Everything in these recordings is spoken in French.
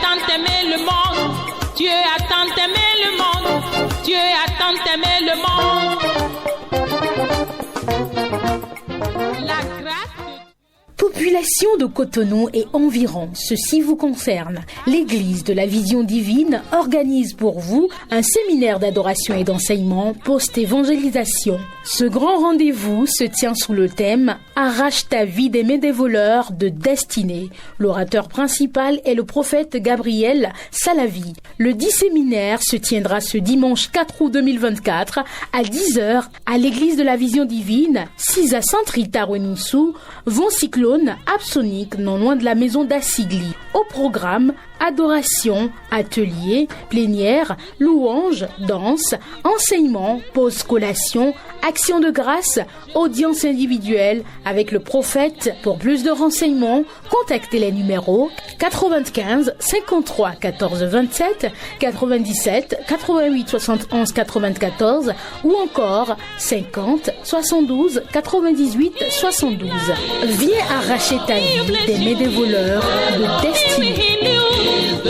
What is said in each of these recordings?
tant aimé le monde. Dieu a tant aimé le monde. Dieu a tant aimé le monde. La grâce de... Population de Cotonou et environ, ceci vous concerne. L'Église de la Vision Divine organise pour vous un séminaire d'adoration et d'enseignement post-évangélisation. Ce grand rendez-vous se tient sous le thème « Arrache ta vie des mains des voleurs de destinée ». L'orateur principal est le prophète Gabriel Salavi. Le dit séminaire se tiendra ce dimanche 4 août 2024 à 10h à l'Église de la Vision Divine, 6 à Saint-Rita Renoussou, Von Cyclone, Absonique, non loin de la maison d'Assigli. Au programme, adoration, atelier, plénière, louange, danse, enseignement, pause collation, action de grâce, audience individuelle avec le prophète. Pour plus de renseignements, contactez les numéros 95 53 14 27, 97 88 71 94 ou encore 50 72 98 72. Viens arracher ta vie des mains des voleurs de destinée. Église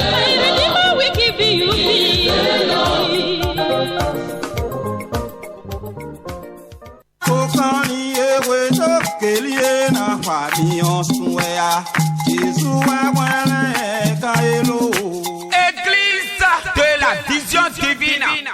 de la Vision Divine.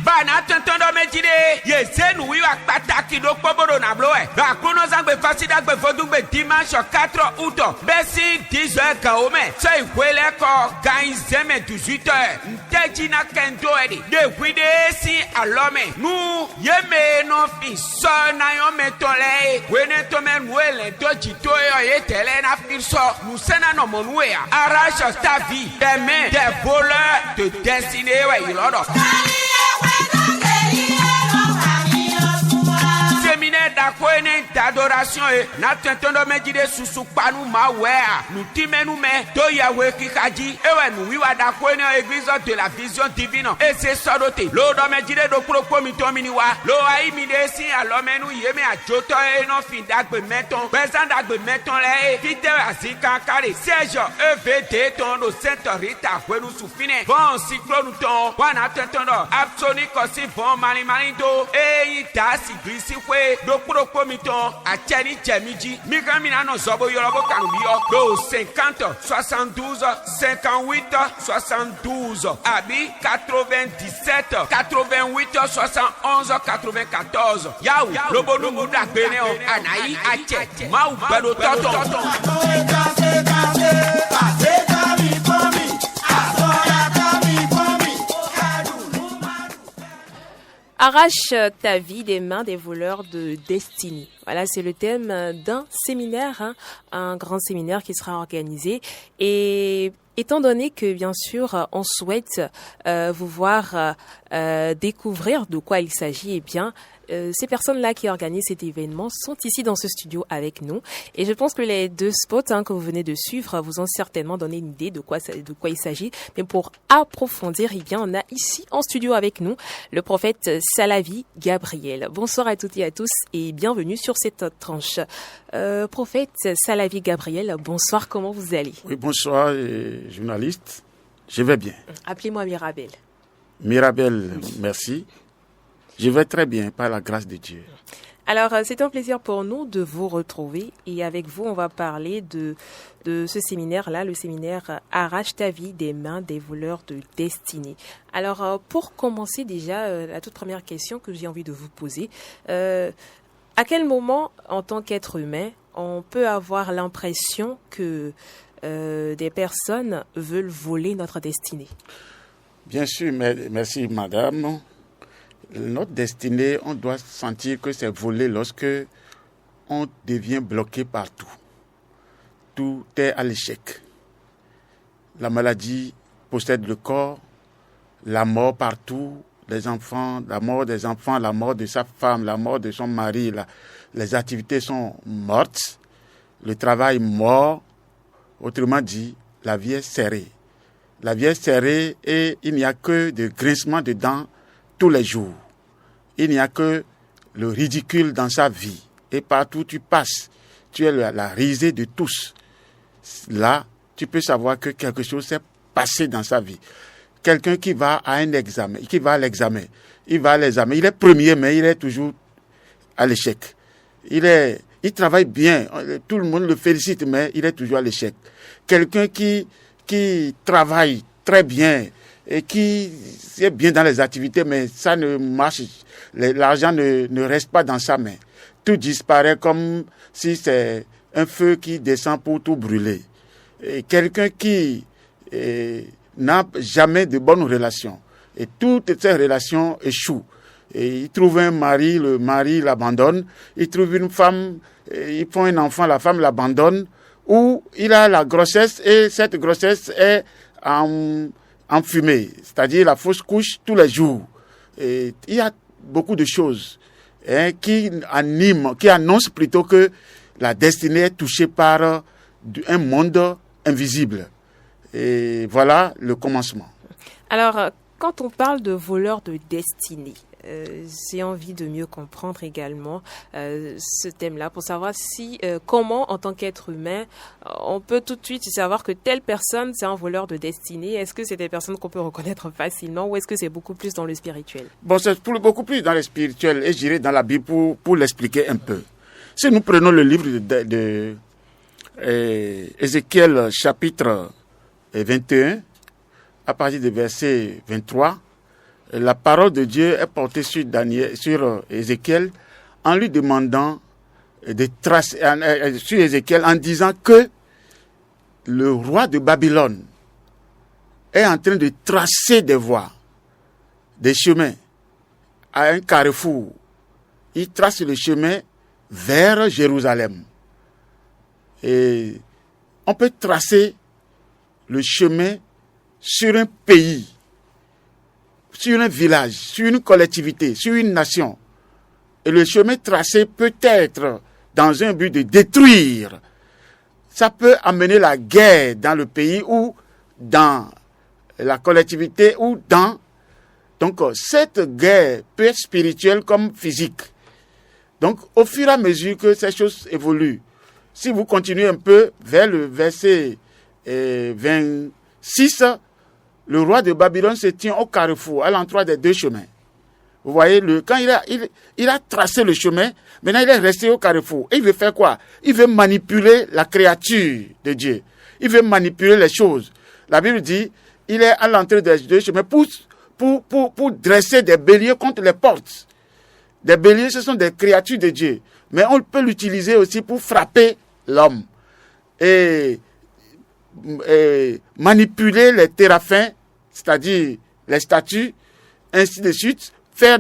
Bana tontondo medide yezenu wiwa pataki do poboro na bloe ba kono zangbe fasida gbe fodugbe dimanche 4 août besi 10h kaome so ikwele ko gain zeme 18h nteji na kendo edi de kwide si alome nu yeme no fi so na yo metole wene to men wele to jito yo yetele na firso nu sena no monwe arrache ta vie des mains des voleurs de destinée ouais ilodo séminaire d'akoene d'adoration et na tentondo medide susu panu ma wea nous timenu me do yawe kikaji ewe nous wiwa d'akoene église de la Vision Divine et c'est sodote lo do medide do propos mitomini wa lo ai midesi alomenu yeme ajoto e no fin dagbe meton bezan dagbe meton le kite azika kare siège EVD ton do Sainte Rita kwenu sufine bon cyclone ton wana tentondo absonique aussi bon mali do e ita si grisi kwe do propos miton acheni chemiji migamina no zobo yorobo kanubio do 50 72 58 72 abi 97 88 71 94 yaou lobo numu dagbene o anayi ache mau bedo toto Arrache ta vie des mains des voleurs de destinée. Voilà, c'est le thème d'un séminaire, un grand séminaire qui sera organisé. Et étant donné que, bien sûr, on souhaite vous voir découvrir de quoi il s'agit, eh bien, ces personnes-là qui organisent cet événement sont ici dans ce studio avec nous. Et je pense que les deux spots que vous venez de suivre vous ont certainement donné une idée de quoi il s'agit. Mais pour approfondir, eh bien, on a ici en studio avec nous le prophète Salavi Gabriel. Bonsoir à toutes et à tous et bienvenue sur cette tranche. Prophète Salavi Gabriel, bonsoir, comment vous allez? Oui, bonsoir, journaliste. Je vais bien. Appelez-moi Mirabel. Mirabel, merci. Je vais très bien, par la grâce de Dieu. Alors, c'est un plaisir pour nous de vous retrouver et avec vous, on va parler de ce séminaire-là, le séminaire Arrache ta vie des mains des voleurs de destinée. Alors, pour commencer déjà, la toute première question que j'ai envie de vous poser, à quel moment, en tant qu'être humain, on peut avoir l'impression que des personnes veulent voler notre destinée? Bien sûr, merci madame. Notre destinée, on doit sentir que c'est volé lorsque on devient bloqué partout. Tout est à l'échec. La maladie possède le corps, la mort partout, les enfants, la mort des enfants, la mort de sa femme, la mort de son mari, les activités sont mortes, le travail mort. Autrement dit, la vie est serrée. La vie est serrée et il n'y a que de grincements de dents tous les jours. Il n'y a que le ridicule dans sa vie. Et partout où tu passes, tu es la risée de tous. Là, tu peux savoir que quelque chose s'est passé dans sa vie. Quelqu'un qui va à un examen, il va à l'examen, il est premier, mais il est toujours à l'échec. Il travaille bien, tout le monde le félicite, mais il est toujours à l'échec. Quelqu'un qui travaille très bien et qui est bien dans les activités, mais ça ne marche, l'argent ne reste pas dans sa main. Tout disparaît comme si c'est un feu qui descend pour tout brûler. Et quelqu'un qui n'a jamais de bonnes relations, et toutes ces relations échouent. Et il trouve un mari, le mari l'abandonne. Il trouve une femme, il prend un enfant, la femme l'abandonne. Ou il a la grossesse et cette grossesse est en fumée, c'est-à-dire la fausse couche tous les jours. Et il y a beaucoup de choses qui annoncent plutôt que la destinée est touchée par un monde invisible. Et voilà le commencement. Alors, quand on parle de voleurs de destinée, j'ai envie de mieux comprendre également ce thème-là pour savoir comment, en tant qu'être humain, on peut tout de suite savoir que telle personne, c'est un voleur de destinée. Est-ce que c'est des personnes qu'on peut reconnaître facilement ou est-ce que c'est beaucoup plus dans le spirituel? Bon, c'est beaucoup plus dans le spirituel et j'irai dans la Bible pour l'expliquer un peu. Si nous prenons le livre de Ézéchiel chapitre 21, à partir du verset 23, la parole de Dieu est portée sur Ézéchiel en lui demandant de tracer sur Ézéchiel en disant que le roi de Babylone est en train de tracer des voies, des chemins à un carrefour. Il trace le chemin vers Jérusalem. Et on peut tracer le chemin sur un pays, sur un village, sur une collectivité, sur une nation. Et le chemin tracé peut être dans un but de détruire. Ça peut amener la guerre dans le pays ou dans la collectivité ou dans... Donc, cette guerre peut être spirituelle comme physique. Donc, au fur et à mesure que ces choses évoluent, si vous continuez un peu vers le verset 26, le roi de Babylone se tient au carrefour, à l'endroit des deux chemins. Vous voyez, quand il a tracé le chemin, maintenant il est resté au carrefour. Et il veut faire quoi? Il veut manipuler la créature de Dieu. Il veut manipuler les choses. La Bible dit, il est à l'entrée des deux chemins pour dresser des béliers contre les portes. Des béliers, ce sont des créatures de Dieu. Mais on peut l'utiliser aussi pour frapper l'homme. Et manipuler les téraphins, c'est-à-dire les statues, ainsi de suite, faire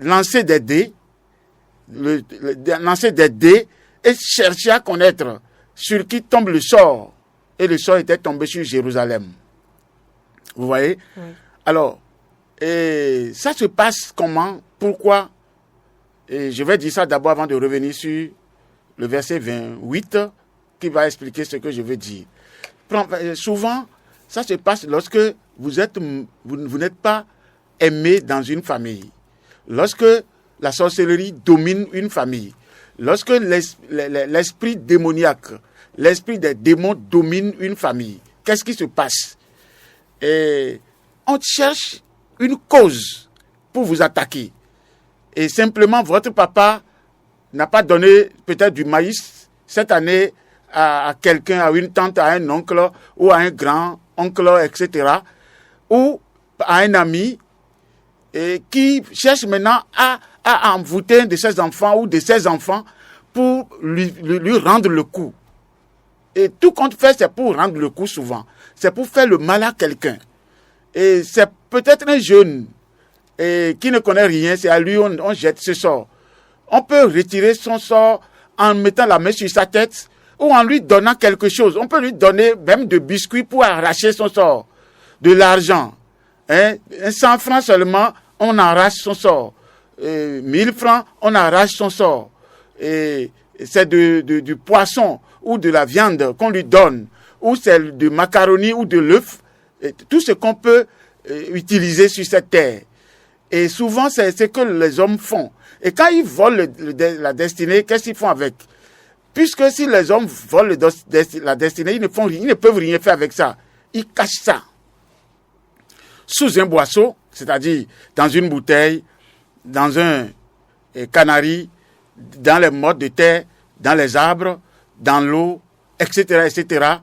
lancer des dés, lancer des dés et chercher à connaître sur qui tombe le sort. Et le sort était tombé sur Jérusalem. Vous voyez? Oui. Alors, ça se passe comment? Pourquoi? Et je vais dire ça d'abord avant de revenir sur le verset 28 qui va expliquer ce que je veux dire. Souvent, ça se passe lorsque vous n'êtes pas aimé dans une famille. Lorsque la sorcellerie domine une famille. Lorsque l'esprit démoniaque, l'esprit des démons domine une famille. Qu'est-ce qui se passe? Et on cherche une cause pour vous attaquer. Et simplement, votre papa n'a pas donné peut-être du maïs cette année à quelqu'un, à une tante, à un oncle ou à un grand-oncle, etc. Ou à un ami qui cherche maintenant à envoûter un de ses enfants ou de ses enfants pour lui rendre le coup. Et tout compte fait, c'est pour rendre le coup souvent. C'est pour faire le mal à quelqu'un. Et c'est peut-être un jeune qui ne connaît rien, c'est à lui on jette ce sort. On peut retirer son sort en mettant la main sur sa tête ou en lui donnant quelque chose. On peut lui donner même des biscuits pour arracher son sort, de l'argent. 100 francs seulement, on arrache son sort. 1000 francs, on arrache son sort. Et c'est du poisson ou de la viande qu'on lui donne, ou c'est du macaroni ou de l'œuf, tout ce qu'on peut utiliser sur cette terre. Et souvent, c'est ce que les hommes font. Et quand ils volent la destinée, qu'est-ce qu'ils font avec? Puisque si les hommes volent la destinée, ils ne peuvent rien faire avec ça. Ils cachent ça sous un boisseau, c'est-à-dire dans une bouteille, dans un canari, dans les mottes de terre, dans les arbres, dans l'eau, etc., etc.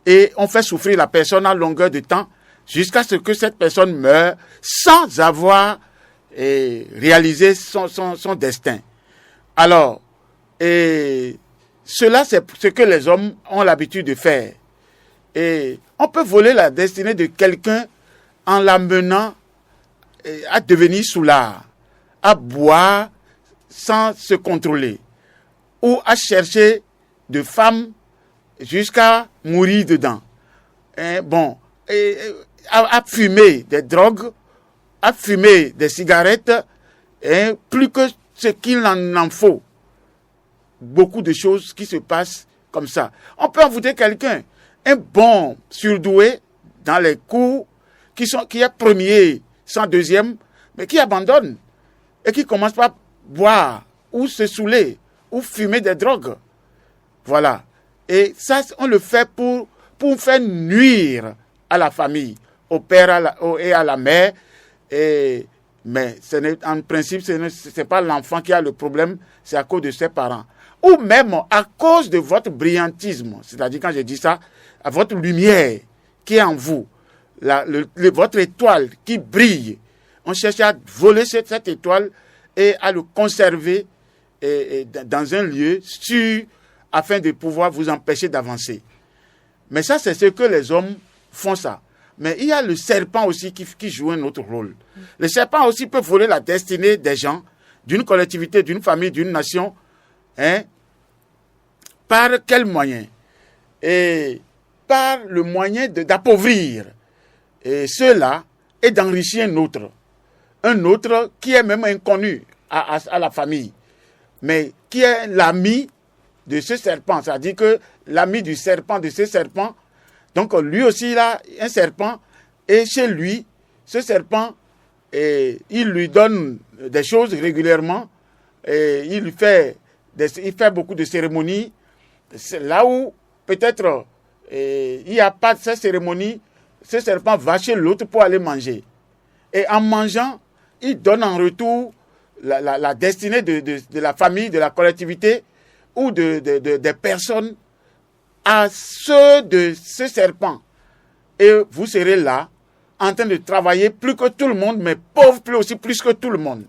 Et on fait souffrir la personne en longueur de temps jusqu'à ce que cette personne meure sans avoir réalisé son destin. Alors, cela, c'est ce que les hommes ont l'habitude de faire. Et on peut voler la destinée de quelqu'un en l'amenant à devenir soulard, à boire sans se contrôler, ou à chercher de femmes jusqu'à mourir dedans. À fumer des drogues, à fumer des cigarettes, plus que ce qu'il en faut. Beaucoup de choses qui se passent comme ça. On peut envoûter quelqu'un, un bon surdoué dans les cours, qui est premier, sans deuxième, mais qui abandonne et qui commence par boire ou se saouler ou fumer des drogues. Voilà. Et ça, on le fait pour faire nuire à la famille, au père et à la mère. Mais en principe, ce n'est pas l'enfant qui a le problème, c'est à cause de ses parents. Ou même à cause de votre brillantisme, c'est-à-dire quand je dis ça, à votre lumière qui est en vous, votre étoile qui brille. On cherche à voler cette étoile et à le conserver dans un lieu sûr afin de pouvoir vous empêcher d'avancer. Mais ça, c'est ce que les hommes font ça. Mais il y a le serpent aussi qui joue un autre rôle. Le serpent aussi peut voler la destinée des gens, d'une collectivité, d'une famille, d'une nation. Par quel moyen? Et par le moyen d'appauvrir ceux-là et d'enrichir un autre qui est même inconnu à la famille, mais qui est l'ami de ce serpent, c'est-à-dire que l'ami du serpent, de ce serpent, donc lui aussi il a un serpent, et chez lui, ce serpent, il lui donne des choses régulièrement, et il fait beaucoup de cérémonies. C'est là où peut-être il n'y a pas de ces cérémonies, ce serpent va chez l'autre pour aller manger. Et en mangeant, il donne en retour la destinée de la famille, de la collectivité ou des personnes à ceux de ce serpent. Et vous serez là, en train de travailler plus que tout le monde, mais pauvre plus que tout le monde.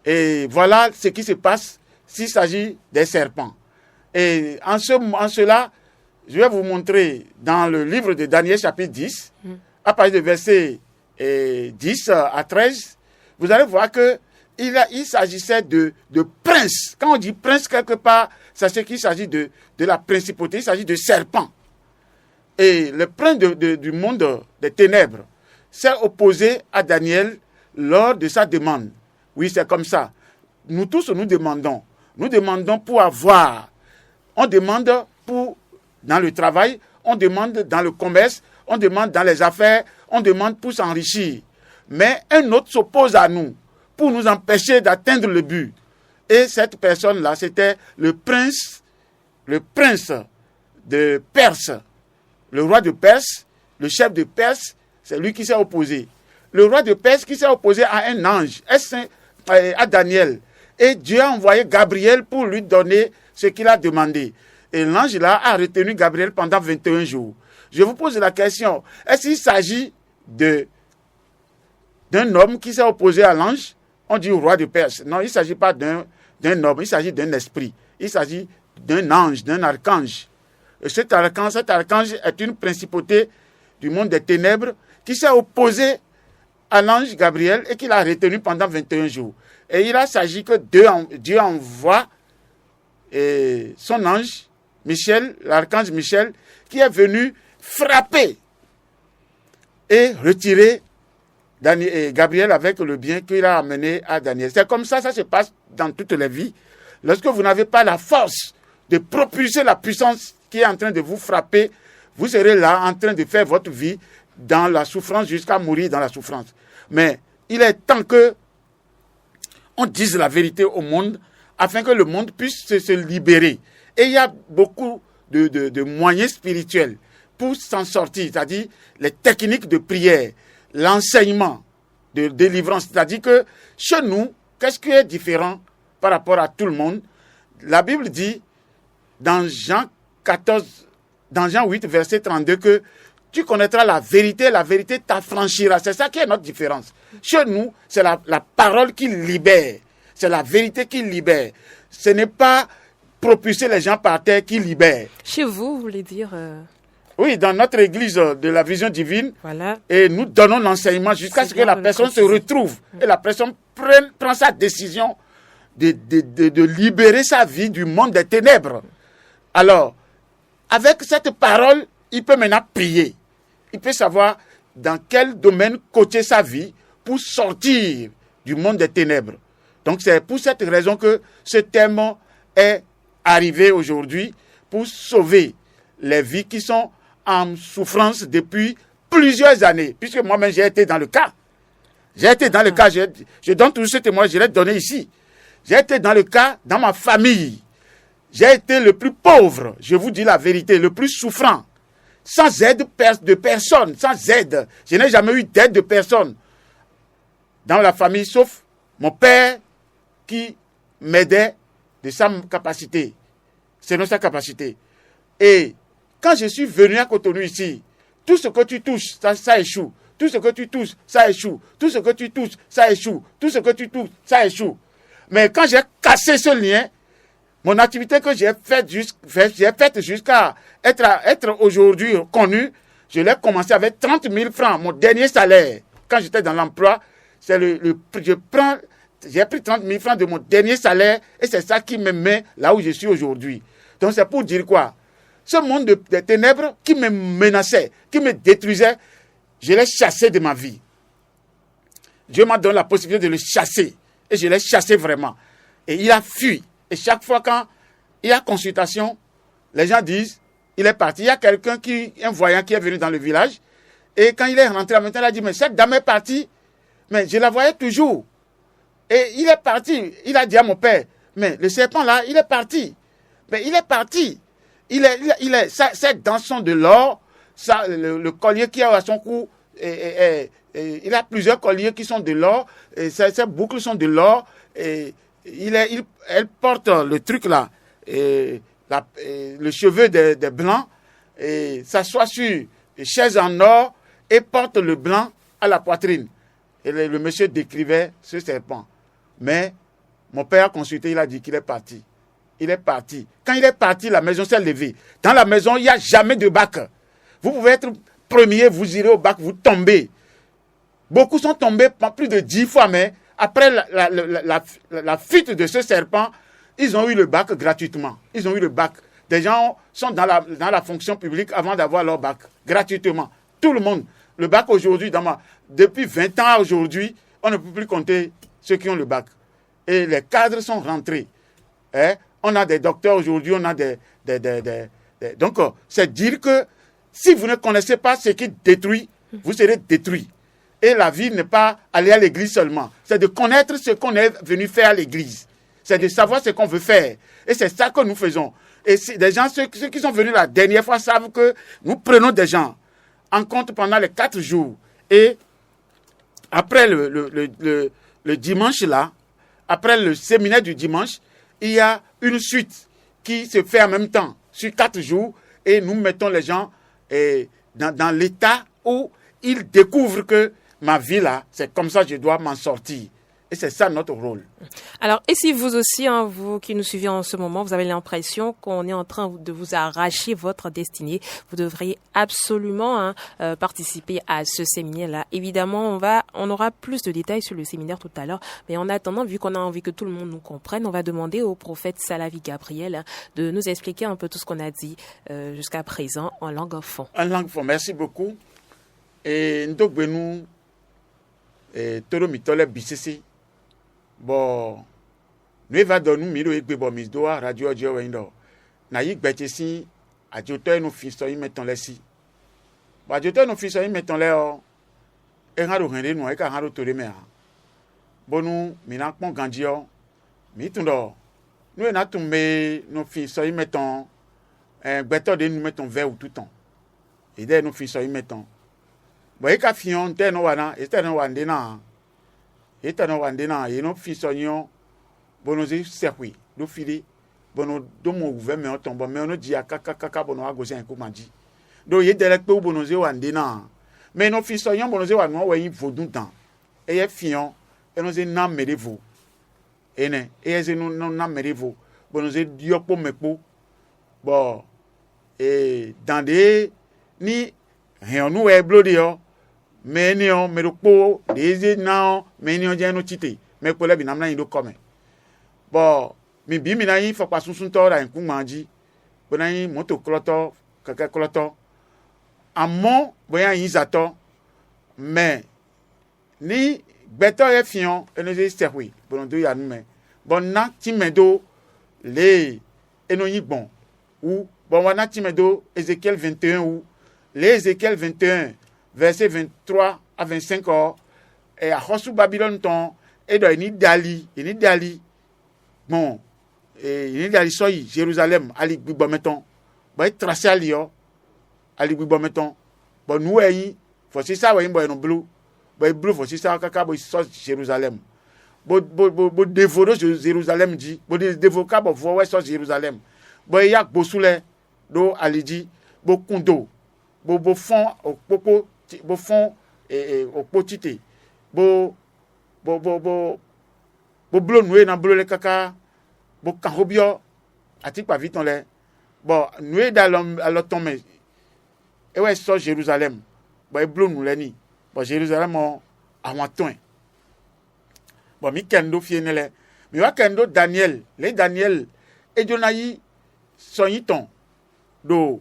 Et voilà ce qui se passe s'il s'agit des serpents. Et en cela, je vais vous montrer dans le livre de Daniel chapitre 10, à partir de versets 10 à 13, vous allez voir qu'il s'agissait de prince. Quand on dit prince quelque part, sachez qu'il s'agit de la principauté, il s'agit de serpent. Et le prince du monde des ténèbres s'est opposé à Daniel lors de sa demande. Oui, c'est comme ça. Nous tous, nous demandons. Nous demandons pour avoir. On demande dans le travail, on demande dans le commerce, on demande dans les affaires, on demande pour s'enrichir. Mais un autre s'oppose à nous pour nous empêcher d'atteindre le but. Et cette personne-là, c'était le prince de Perse. Le roi de Perse, le chef de Perse, c'est lui qui s'est opposé. Le roi de Perse qui s'est opposé à un ange, à Daniel. Et Dieu a envoyé Gabriel pour lui donner ce qu'il a demandé. Et l'ange là a retenu Gabriel pendant 21 jours. Je vous pose la question, est-ce qu'il s'agit d'un homme qui s'est opposé à l'ange? On dit au roi de Perse. Non, il ne s'agit pas d'un homme, il s'agit d'un esprit. Il s'agit d'un ange, d'un archange. Et cet archange est une principauté du monde des ténèbres qui s'est opposé à l'ange Gabriel et qui l'a retenu pendant 21 jours. Et il a s'agi que Dieu envoie son ange, Michel, l'archange Michel, qui est venu frapper et retirer Gabriel avec le bien qu'il a amené à Daniel. C'est comme ça se passe dans toutes les vies. Lorsque vous n'avez pas la force de propulser la puissance qui est en train de vous frapper, vous serez là en train de faire votre vie dans la souffrance jusqu'à mourir dans la souffrance. Mais il est temps que on dise la vérité au monde afin que le monde puisse se libérer Et il y a beaucoup de moyens spirituels pour s'en sortir, c'est-à-dire les techniques de prière, l'enseignement de délivrance. C'est-à-dire que chez nous, qu'est-ce qui est différent par rapport à tout le monde? La Bible dit dans Jean 8, verset 32, que tu connaîtras la vérité t'affranchira. C'est ça qui est notre différence. Chez nous, c'est la parole qui libère. C'est la vérité qui libère. Ce n'est pas propulser les gens par terre qui libère. Chez vous voulez dire Oui, dans notre église de la vision divine, voilà. Et nous donnons l'enseignement jusqu'à ce que la personne se retrouve. Et la personne prend sa décision de libérer sa vie du monde des ténèbres. Alors, avec cette parole, il peut maintenant prier. Il peut savoir dans quel domaine coacher sa vie pour sortir du monde des ténèbres. Donc, c'est pour cette raison que ce thème est arrivé aujourd'hui pour sauver les vies qui sont en souffrance depuis plusieurs années. Puisque moi-même, j'ai été dans le cas. Je donne toujours ce témoignage, je l'ai donné ici. J'ai été dans le cas, dans ma famille. J'ai été le plus pauvre, je vous dis la vérité, le plus souffrant. Sans aide de personne, sans aide. Je n'ai jamais eu d'aide de personne dans la famille, sauf mon père qui m'aidait de sa capacité. Selon sa capacité. Et quand je suis venu à Cotonou ici, tout ce que tu touches, ça échoue. Tout ce que tu touches, ça échoue. Tout ce que tu touches, ça échoue. Tout ce que tu touches, ça échoue. Mais quand j'ai cassé ce lien, mon activité que j'ai faite jusqu'à être aujourd'hui connue, je l'ai commencé avec 30 000 francs, mon dernier salaire. Quand j'étais dans l'emploi, j'ai pris 30 000 francs de mon dernier salaire et c'est ça qui me met là où je suis aujourd'hui. Donc c'est pour dire quoi? Ce monde des ténèbres qui me menaçait, qui me détruisait, je l'ai chassé de ma vie. Dieu m'a donné la possibilité de le chasser. Et je l'ai chassé vraiment. Et il a fui. Et chaque fois quand il y a consultation, les gens disent, il est parti. Il y a un voyant qui est venu dans le village. Et quand il est rentré à maintenant, il a dit, mais cette dame est partie. Mais je la voyais toujours. Et il est parti. Il a dit à mon père, mais le serpent là, il est parti. Mais il est parti. Ses dents sont de l'or. Le collier qu'il a à son cou, il a plusieurs colliers qui sont de l'or. Ses boucles sont de l'or. Elle porte le truc là, le cheveu des blancs, et s'assoit sur une chaise en or et porte le blanc à la poitrine. Et le monsieur décrivait ce serpent. Mais mon père a consulté, il a dit qu'il est parti. Il est parti. Quand il est parti, la maison s'est levée. Dans la maison, il n'y a jamais de bac. Vous pouvez être premier, vous irez au bac, vous tombez. Beaucoup sont tombés plus de 10 fois, mais après la fuite de ce serpent, ils ont eu le bac gratuitement. Ils ont eu le bac. Des gens sont dans la fonction publique avant d'avoir leur bac, gratuitement. Tout le monde. Le bac aujourd'hui, depuis 20 ans à aujourd'hui, on ne peut plus compter ceux qui ont le bac. Et les cadres sont rentrés. On a des docteurs aujourd'hui, on a Donc, c'est dire que si vous ne connaissez pas ce qui détruit, vous serez détruit. Et la vie n'est pas aller à l'église seulement. C'est de connaître ce qu'on est venu faire à l'église. C'est de savoir ce qu'on veut faire. Et c'est ça que nous faisons. Et des gens, ceux qui sont venus la dernière fois savent que nous prenons des gens en compte pendant les 4 jours. Et après le dimanche là, après le séminaire du dimanche, il y a une suite qui se fait en même temps sur 4 jours. Et nous mettons les gens dans l'état où ils découvrent que ma vie là, c'est comme ça que je dois m'en sortir. Et c'est ça notre rôle. Alors, et si vous aussi, vous qui nous suivez en ce moment, vous avez l'impression qu'on est en train de vous arracher votre destinée, vous devriez absolument participer à ce séminaire-là. Évidemment, on aura plus de détails sur le séminaire tout à l'heure. Mais en attendant, vu qu'on a envie que tout le monde nous comprenne, on va demander au prophète Salavi Gabriel de nous expliquer un peu tout ce qu'on a dit jusqu'à présent en langue fon. En langue fon, merci beaucoup. Et nous, Toro Mitole Bisisi. Bon, nous va donner miro et bon misdoa radio Wendo. Na yik betesi adjoto nous fiso y mettons les si. Ba adjoto nous fiso y mettons les o. E ngaro hende no e ka ngaro tore me ha. Bonu mina pon gandio. Mi tundo. nous na tomber nos filles so y mettons beto de nous mettons vers tout temps et de nos filles so y mettons bon e ka fion te no wana e te no wande na e no filles so yon bonozi serwi do fili bono do mo ouve me on tombe me on dit kaka bono agozen ko manji do ye dele pe bonozi wande na mais no filles so yon bonozi wa no we yin vodun tan e ye fion e no ze na merevo ene e ze no na merevo bonozi diopo mepo bon et dans des ni rien nous est blodé yo mais ni on me po des na mais ni on je no tite mais ko le bi namna yin do come bon mi bi mi na yin fa pa sunsun to ra nku manji bo na yin moto kloto kaka kloto amon boya yin zato mais ni beto e fion e no je serwi bon do ya nu me bon na ti medo le eno yin bon ou bon wana ti medo Ézéchiel 21 ou les Ézéchiel 21 verset 23 à 25 or et a hosu Babylone ton et do ni dali bon et ni dali soyi Jérusalem ali gbigbo meton ba tracé ali yo ali gbigbo meton bon nous yi for si ça we bo no blue ba for si ça kaka bo so Jérusalem bo dévoro Jérusalem dit bo dévoka bo vo we so Jérusalem bo yak bo soule do aliji bo kundo bo fond popo bo fond o potite bo blo noué na blo le kaka bo kahobio ati pa vite on le bon noué dans l'automne mais e ouais so Jérusalem bo e blo nou le ni bon Jérusalem a waton bon mi kendo fienele mi wa kendo Daniel le Daniel e jonayi sonyiton do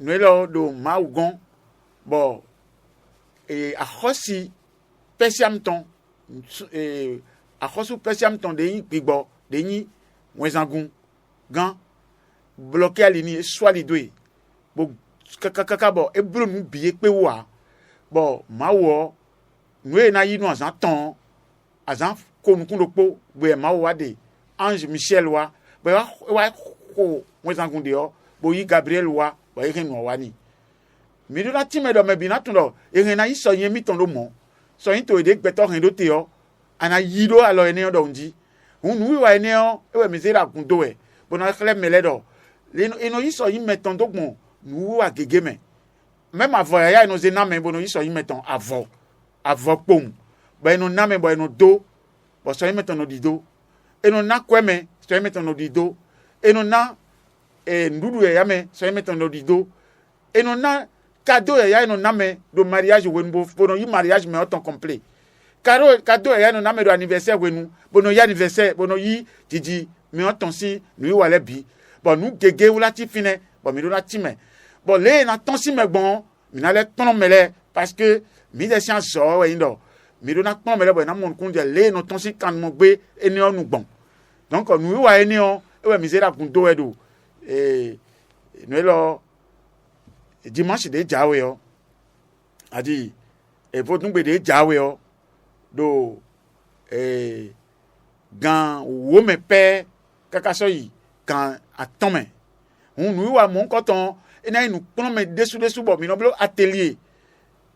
nous là do maugon bon et a xosi pesiam ton a xosu pesiam ton de gbigbo de ni wezangun gan bloqué alini soit les deux bon kaka bon e bro nu biye pe wa bon mawo nous na yi no azan ton azan ko nu kun do po we mawo de Ange Michel wa wa ko wezangun de o bo yi Gabriel wa ba yeke no wani mi do la time do me bi na tun do e na yi so yen mi ton do mo so yin to de gbeto hen do te o ana yi do alo ene do nji unu wa ene o e we mi se ra kun do e bo na kle mele do le no yi so yin meton do gbon nu wa gege me même avant ya no ze na me bo no yi so yin meton avant pom ba no na me bo no do bo so yin meton no di do e no na kweme so yin meton no di do e no na ndudu ya me so meton no dido et non na cadeau ya no na me do mariage wenbo bono yi mariage me autant complet cadeau ya no na me do anniversaire wenu bono yi anniversaire bono yi tiji me autant si nu wale bi bon nu gege wala ti fine bon mi do na ti me bon le na ton si me bon mi na le ton mele parce que mi de science so we ndo mi do na ton mele bon na mon kun de le no ton si kan mo gbe eni o nu bon donc nu wa eni o e we misera kun do edo nous là dimanche de jawe yo adi e vodun gbe de jawe yo do gan wo me pe kaka so yi kan atome nous wa mon coton e na nous pon me desu bo mi no blo atelier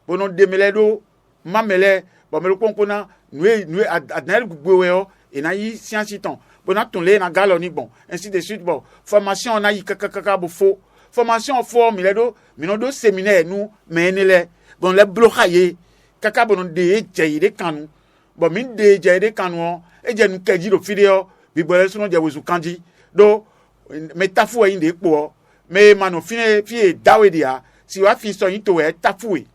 bono demele do mamele bo me lo konkona nous adnel gbwe yo e na yi science ton bon ton le na galoni bon ainsi de suite bon formation on a yi kaka bo fo formation fo mi le do mi no do séminaire nous menele bon le bloquer kaka bon de jeide kanu bon mi de jeide kanu e je nu keji do video bi bole so no je wezu kanji do metafu yin de po me mano fine fie dawe dia si wa fi so yin to e tafu e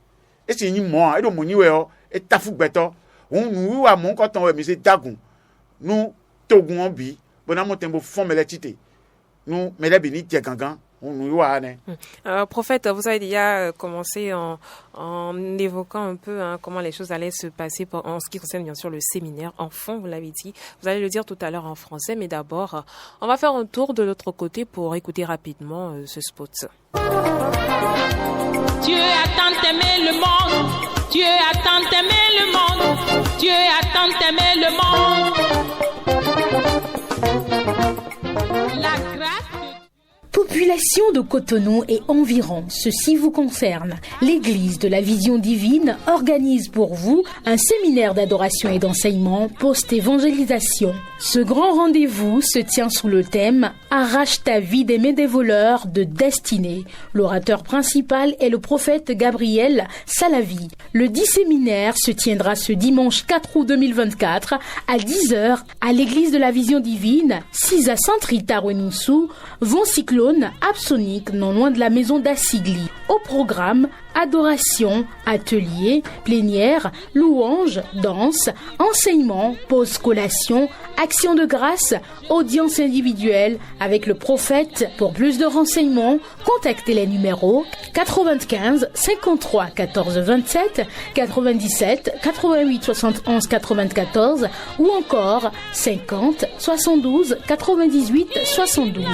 si yin mo e do mo niwe o e tafu gbeto nu wa mo ko ton we mi se dagun nu togun bi bona mo tembo fond meletite nous mele bi ni tie gangan nous wa ne. Prophète, vous avez déjà commencé en évoquant un peu comment les choses allaient se passer en ce qui concerne bien sûr le séminaire en fond, vous l'avez dit. Vous allez le dire tout à l'heure en français, mais d'abord, on va faire un tour de l'autre côté pour écouter rapidement ce spot. Dieu a tant aimé le monde, Dieu a tant aimé le monde, Dieu a tant aimé le monde. La grâce de Population de Cotonou et environ, ceci vous concerne. L'Église de la Vision Divine organise pour vous un séminaire d'adoration et d'enseignement post-évangélisation. Ce grand rendez-vous se tient sous le thème « Arrache ta vie des mains des voleurs de destinée ». L'orateur principal est le prophète Gabriel Salavi. Le dit séminaire se tiendra ce dimanche 4 août 2024 à 10h à l'Église de la Vision Divine, 6 à Saint-Rita Renoussou, Von Cyclone, Absonique, non loin de la maison d'Assigli. Au programme, adoration, atelier, plénière, louange, danse, enseignement, pause collation, action de grâce, audience individuelle avec le prophète. Pour plus de renseignements, contactez les numéros 95 53 14 27, 97 88 71 94 ou encore 50 72 98 72.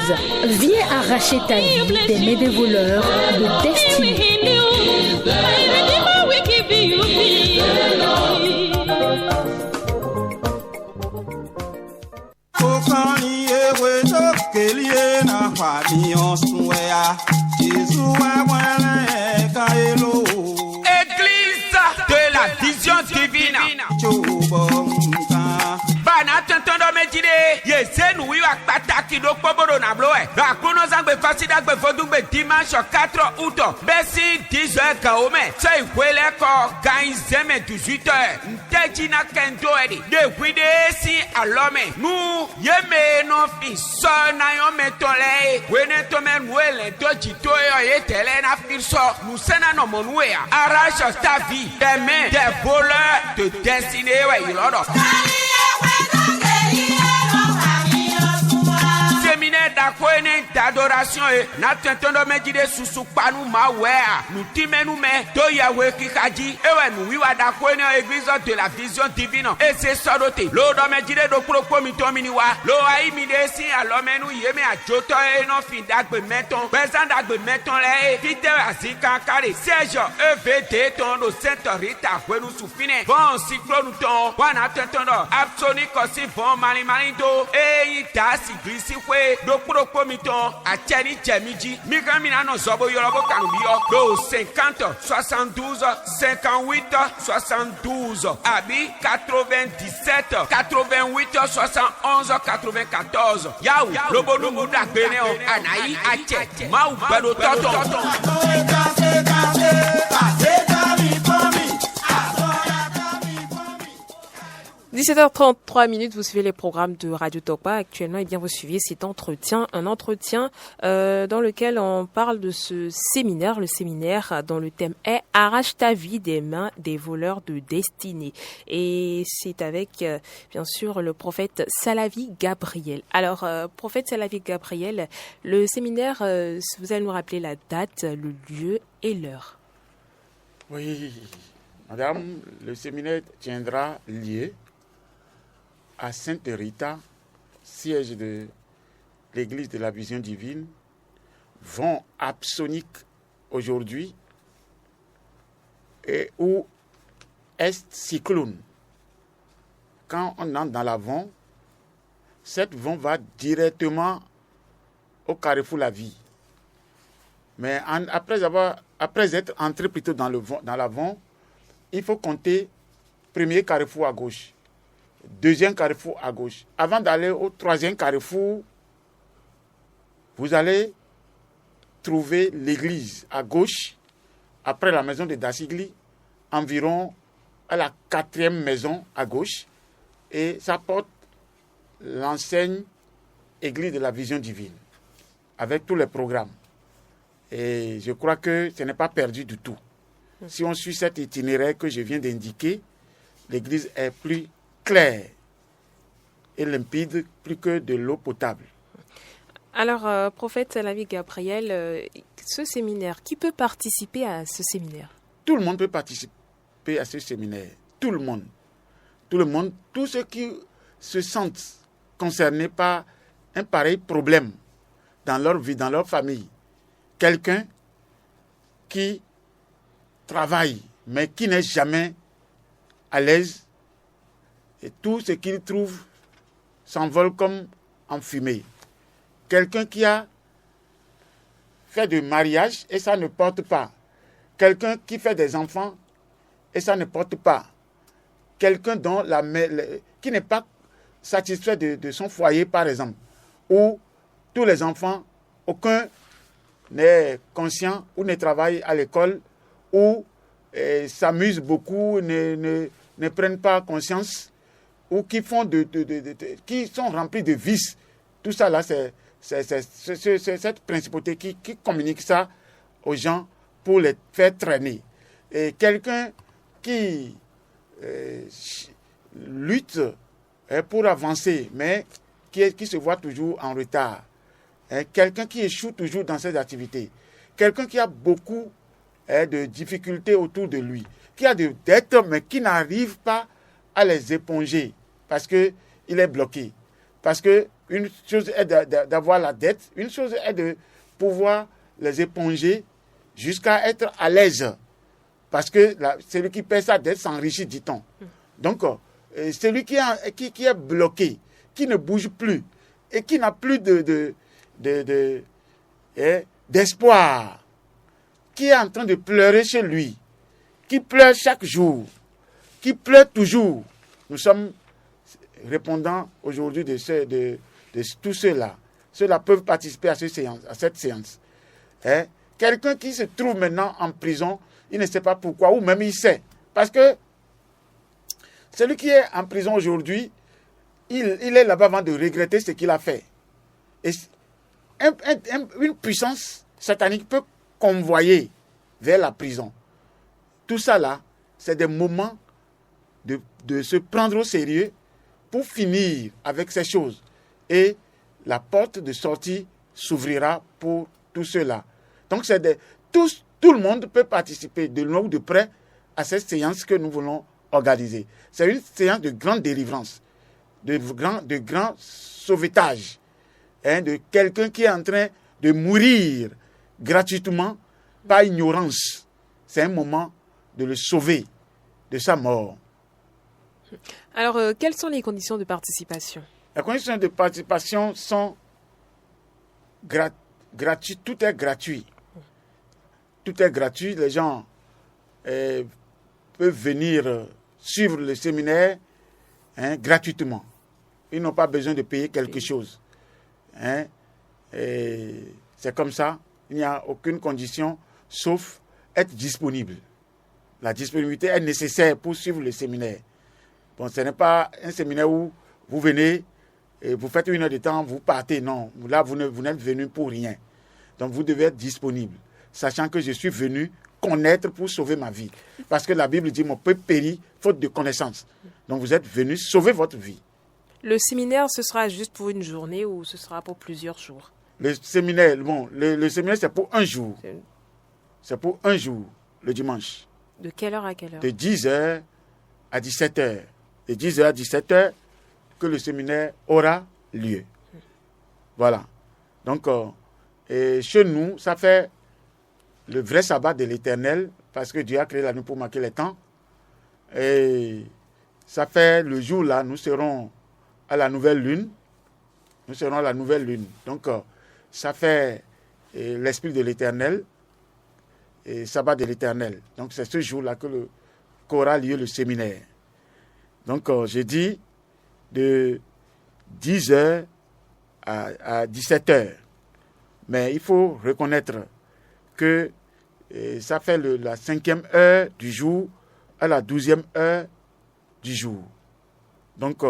Viens arracher ta vie des mains des voleurs de destinée. Église de la Vision Divine. Bana tonton do me dire yezenu wiwa pataki do poboro na bloe ba kuno zangbe fasida gbe fodugbe dimanche 4 août besi 10h kaome sei kwele ko gain zeme 18h nteji na kendo edi de kwide si alome nu yeme no fi so na yo metole wene to men wele to jito yo yetele na firso nu sena no monwea arrache ta vie des mains des voleurs de destinée ouais ilodo séminaire d'akoene d'adoration et na tentondo medide susu panu mawea nous timenu me to yawe kikaji ewe nous wiwa d'akoene église de la Vision Divine et c'est sodote lo do medide do propos mitomini wa lo ai midesi alomenu yeme ajoto e no findagbe meton bezandagbe meton le fite asika kare serge evt ton do Sainte Rita kwenu sufine bon cyclone ton wana tentondo Absonique aussi bon mali do e ita sigrisi kwe do propos miton acheni chemiji mikamina no zobo yorobo kanubio do 50 72 58 72 abi 97 88 71 94 yaou lobo numu dagbene o anayi ache mau bedo toto 17h33, vous suivez les programmes de Radio Tokpa. Actuellement, eh bien, vous suivez un entretien dans lequel on parle de ce séminaire, le séminaire dont le thème est « Arrache ta vie des mains des voleurs de destinée ». Et c'est avec, bien sûr, le prophète Salavi Gabriel. Alors, prophète Salavi Gabriel, le séminaire, vous allez nous rappeler la date, le lieu et l'heure. Oui, madame, le séminaire tiendra lieu à Sainte Rita, siège de l'Église de la Vision Divine, Von Absonique aujourd'hui, et où est Cyclone. Quand on entre dans la Von, cette Von va directement au carrefour La Vie. Mais après être entré plutôt dans la Von, il faut compter premier carrefour à gauche. Deuxième carrefour à gauche. Avant d'aller au troisième carrefour, vous allez trouver l'église à gauche, après la maison de Dassigli, environ à la 4e maison à gauche, et ça porte l'enseigne Église de la Vision Divine, avec tous les programmes. Et je crois que ce n'est pas perdu du tout. Si on suit cet itinéraire que je viens d'indiquer, l'église est plus clair et limpide, plus que de l'eau potable. Alors, prophète Salavi Gabriel, ce séminaire, qui peut participer à ce séminaire? Tout le monde peut participer à ce séminaire. Tout le monde. Tout le monde. Tous ceux qui se sentent concernés par un pareil problème dans leur vie, dans leur famille. Quelqu'un qui travaille, mais qui n'est jamais à l'aise, et tout ce qu'il trouve s'envole comme en fumée. quelqu'un qui a fait du mariage et ça ne porte pas. Quelqu'un qui fait des enfants et ça ne porte pas. Quelqu'un dont qui n'est pas satisfait de son foyer, par exemple, où tous les enfants, aucun n'est conscient ou ne travaille à l'école, ou s'amusent beaucoup, ne prennent pas conscience, ou qui font qui sont remplis de vices. Tout ça là, c'est cette principauté qui communique ça aux gens pour les faire traîner. Et quelqu'un qui lutte pour avancer, mais qui se voit toujours en retard. Quelqu'un qui échoue toujours dans ses activités. Quelqu'un qui a beaucoup de difficultés autour de lui. Qui a des dettes, mais qui n'arrive pas à les éponger parce qu'il est bloqué. Parce qu'une chose est d'avoir la dette, une chose est de pouvoir les éponger jusqu'à être à l'aise. Parce que celui qui paie sa dette s'enrichit, dit-on. Donc, celui qui est bloqué, qui ne bouge plus et qui n'a plus d'espoir, qui est en train de pleurer chez lui, qui pleure chaque jour, qui pleure toujours. Nous sommes répondants aujourd'hui de tous ceux-là. Ceux-là peuvent participer à cette séance. Quelqu'un qui se trouve maintenant en prison, il ne sait pas pourquoi, ou même il sait. Parce que celui qui est en prison aujourd'hui, il est là-bas avant de regretter ce qu'il a fait. Et une puissance satanique peut convoyer vers la prison. Tout ça là, c'est des moments de se prendre au sérieux pour finir avec ces choses. Et la porte de sortie s'ouvrira pour tout cela. Donc tout le monde peut participer de loin ou de près à cette séance que nous voulons organiser. C'est une séance de grande délivrance, de grand sauvetage, de quelqu'un qui est en train de mourir gratuitement par ignorance. C'est un moment de le sauver de sa mort. Alors, quelles sont les conditions de participation? Les conditions de participation sont gratuites. Tout est gratuit. Tout est gratuit. Les gens peuvent venir suivre le séminaire gratuitement. Ils n'ont pas besoin de payer quelque chose. Et c'est comme ça. Il n'y a aucune condition sauf être disponible. La disponibilité est nécessaire pour suivre le séminaire. Bon, ce n'est pas un séminaire où vous venez et vous faites 1 heure de temps, vous partez. Non, là, vous n'êtes venu pour rien. Donc, vous devez être disponible, sachant que je suis venu connaître pour sauver ma vie. Parce que la Bible dit, mon peuple périt faute de connaissance. Donc, vous êtes venu sauver votre vie. Le séminaire, ce sera juste pour une journée ou ce sera pour plusieurs jours? Le séminaire, le séminaire, c'est pour un jour. C'est pour un jour, le dimanche. De quelle heure à quelle heure? De 10h à 17h. De 10h à 17h que le séminaire aura lieu. Voilà. Donc, et chez nous, ça fait le vrai sabbat de l'Éternel, parce que Dieu a créé la nuit pour marquer les temps. Et ça fait le jour là, nous serons à la nouvelle lune. Nous serons à la nouvelle lune. Donc, ça fait l'esprit de l'Éternel et sabbat de l'Éternel. Donc, c'est ce jour-là qu'aura lieu le séminaire. Donc, j'ai dit de 10h à 17h. Mais il faut reconnaître que ça fait la 5e heure du jour à la 12e heure du jour. Donc,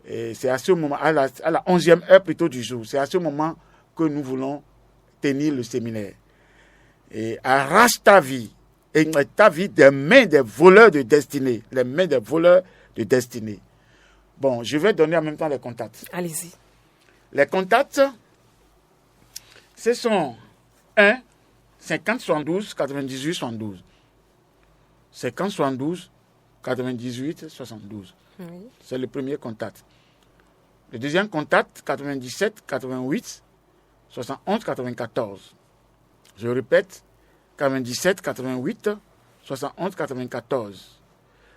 c'est à ce moment, à la 11e heure plutôt du jour, c'est à ce moment que nous voulons tenir le séminaire. Et arrache ta vie, et ta vie des mains des voleurs de destinée, les mains des voleurs de destinée. Bon, je vais donner en même temps les contacts. Allez-y. Les contacts, ce sont 1 50 72 98 72. 50 72 98 72. Oui. C'est le premier contact. Le deuxième contact, 97 88 71 94. Je répète, 97 88 71 94.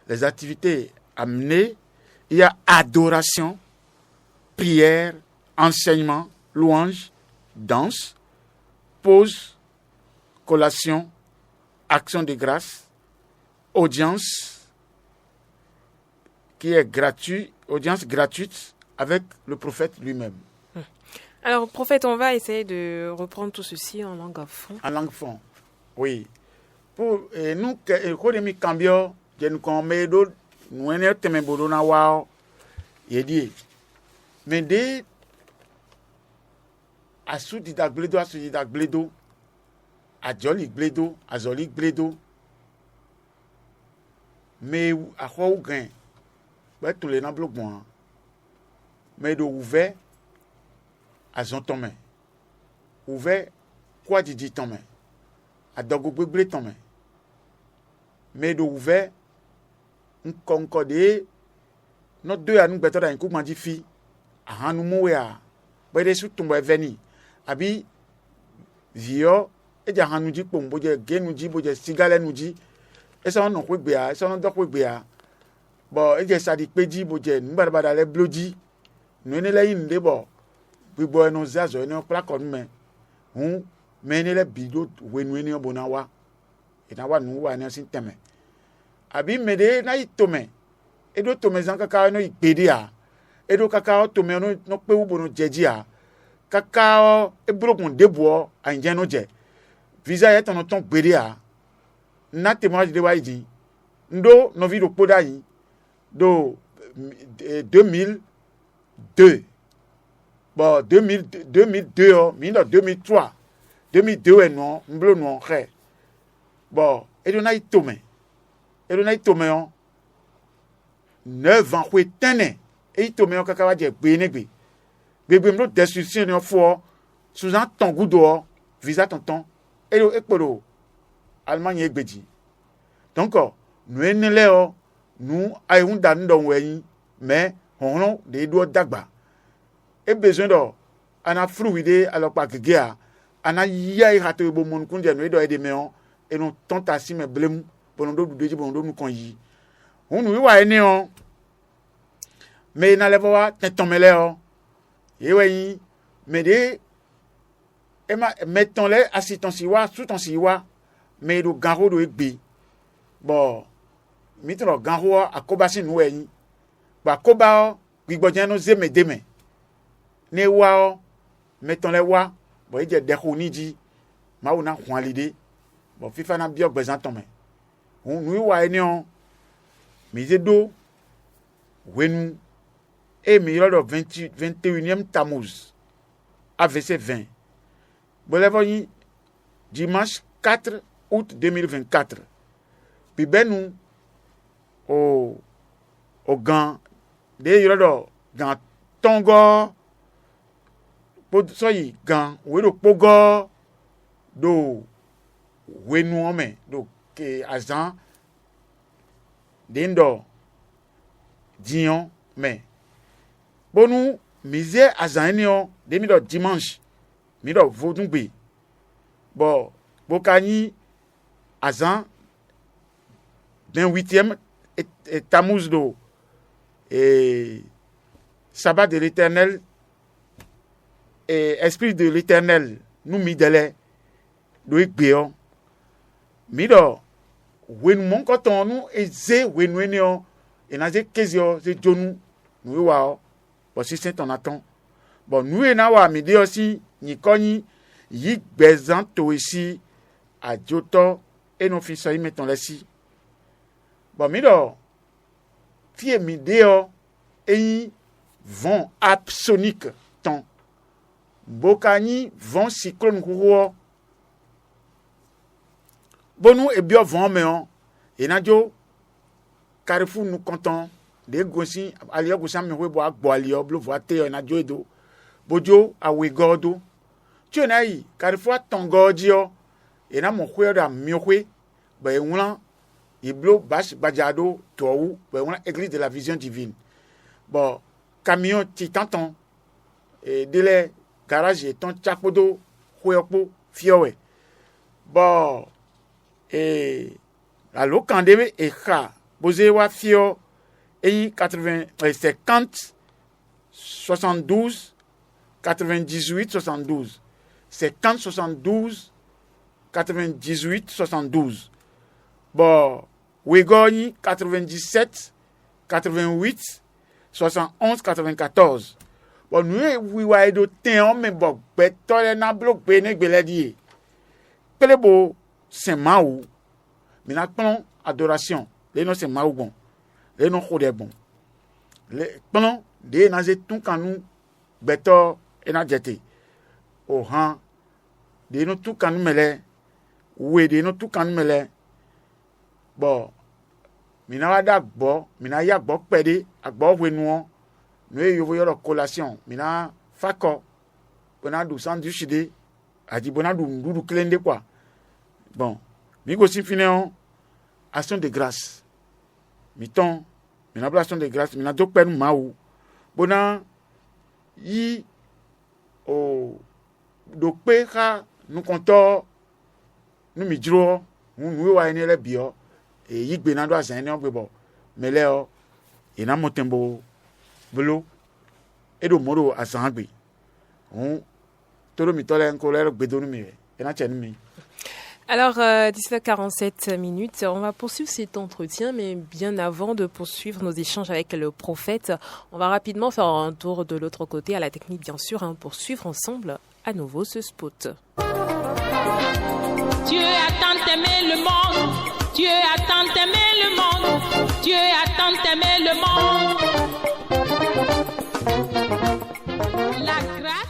Les activités amenées, il y a adoration, prière, enseignement, louange, danse, pause, collation, action de grâce, audience qui est gratuite, audience gratuite avec le prophète lui-même. Alors, prophète, on va essayer de reprendre tout ceci en langue fond. En langue fond, oui. Pour nous, quand nous cambions, nous commettons, nous avons na wao, yedi. Mais dès à sous-didak bledo, à joli bledo, à zoli bledo, mais à quoi ou gain, bah tous les nablo bon, mais de ouvert à zon tomé, ouvert quoi dit tomé, à dogo blé tomé, mais de ouvert un concordé, notre deux à nous better d'un coup m'a dit fi, à nous mourir, bah des sous tomber veni, abi vio et ja nous dit pour boje gen nous dit boje cigale nous dit et ça on ko gbe a ça on do ko gbe a bon et ja ça di peji boje nous bada le blodi nous ne la yin de bo bi bo no zazo ne plakon me hu me ne le bido we nu ni obona wa e na wa nu wa ne sin teme abi me de na itome e do tome zan kaka no igbede a e do kaka tome no pe wo no jeji a kaka ebrogun debo anje no je visa yet on ton gbede a na témoignage de wa idi ndo no vi do poda yi do 2002 bon 2002 o mi no 2003 2002 non mblo non re bon e do na itome on 9 ans ko tene e itome on kaka wa je gbe negbe gbegbe mlo destruction ni fo sous un ton goudo visa tonton et le ekporo Allemagne egbeji donc nous enele o nous ayun dan don weyin mais on de do dagba e besoin do ana fruide alopa gegea ana ya irato bo mon kunje no do e de meon et nous tentasi me blem bonon do doji bonon do nous kon yi on nous wa eni on mais na levo wa tentomele o yewe mais de mettons-les assistant siwa sous ton siwa mais do ganro do egbe bon mitro ganro akobasi nu eyin ba koba gbigbojan no zeme deme ne wa mettons-les wa bon e je de khoniji ma una khwalide bon fifa na bio gbezan ton me nu wa eni on mi ze do wenu et meilleur de 21e Tammuz à verset 20. Bolevoni dimanche 4 août 2024. Puis ben nous au gant de yoro gant tongo po soyi gant wero pogo do wenu ome do ke azan dendo dion mais bonu misé azanio demi do dimanche mi do vodungbe bon bokani azan d'un 8e et Tammuz do et sabbat de l'Éternel et esprit de l'Éternel nous midele do ikbeo mi do wen mon koton nous eze wenwenio et naze kezio ze jonu nous wa bon si c'est ton attend bon nous et na wa midi aussi ni koni yi gbezan to ici a joto et non fi so yi mettons les si bon mi do fi midi o et vent absonique ton bokani vent cyclone kuwo bonu e bio vent me on et na jo Carrefour nous comptons des gosi alio gosam me bo agbo alio blo vo ate na joedo bojo awegodo tionai Carrefour tongodio e na mo hwe da miokwe ba enwulan iblo bash bajado towu ba enwulan église de la vision divine bon camion titanton et dele garage et ton chapodo hweopo fiowe bon et la lokande e kha Bosé wa fio et 80 50 72 98 72. 50 72 98 72. Bon, Wegoni 97 88 71 94. Bon, nous voyons do temps mais bon, betole na bloc bene beledi. Pelebo c'est maou. Mais na plan adoration. Les non c'est maou bon. Les non khode bon. Les plan de na ze tout kanu beto ena jete. O han de no tout kanu mele. Oui, de no tout kanu mele. Bon, mina wada gbo, mina ya gbo pede, agbo wenuo. Nous yo yo collation, mina fako. Bona du sandwich de, adi bona du klende quoi. Bon, mi go si finéon action de grâce. Miton, mina action de grâce, mina do pen maou. Bona yi o do pe ka nous konto nous mi dro, nous wa ene le bio. Et yi gbe na do azan ne bo mele o ina motembo bolo edo moro azangbe on toro mi tole en colère gbe do mi ina chenu mi. Alors, 17h47 minutes, on va poursuivre cet entretien, mais bien avant de poursuivre nos échanges avec le prophète, on va rapidement faire un tour de l'autre côté, à la technique bien sûr, pour suivre ensemble à nouveau ce spot. Dieu a tant aimé le monde, Dieu a tant aimé le monde, Dieu a tant aimé le monde. La grâce.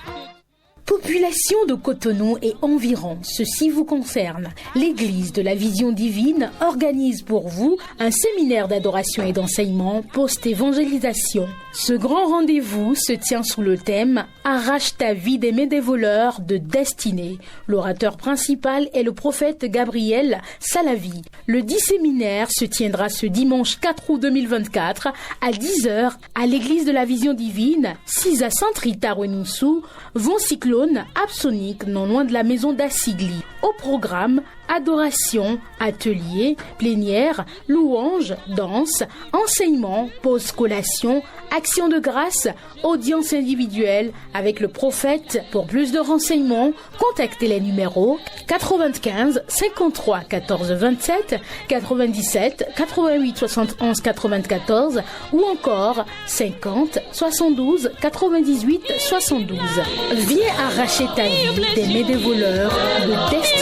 Population de Cotonou et environ, ceci vous concerne. L'Église de la Vision Divine organise pour vous un séminaire d'adoration et d'enseignement post-évangélisation. Ce grand rendez-vous se tient sous le thème « Arrache ta vie des mains des voleurs de destinée ». L'orateur principal est le prophète Gabriel Salavi. Le dit séminaire se tiendra ce dimanche 4 août 2024 à 10h à l'Église de la Vision Divine, 6 à Saint-Rita Renoussou, Von Cyclone, Absonique, non loin de la maison d'Assigli. Au programme, adoration, atelier, plénière, louange, danse, enseignement, pause collation, action de grâce, audience individuelle avec le prophète. Pour plus de renseignements, contactez les numéros 95 53 14 27, 97 88 71 94 ou encore 50 72 98 72. Viens arracher ta vie des mains des voleurs de destinée.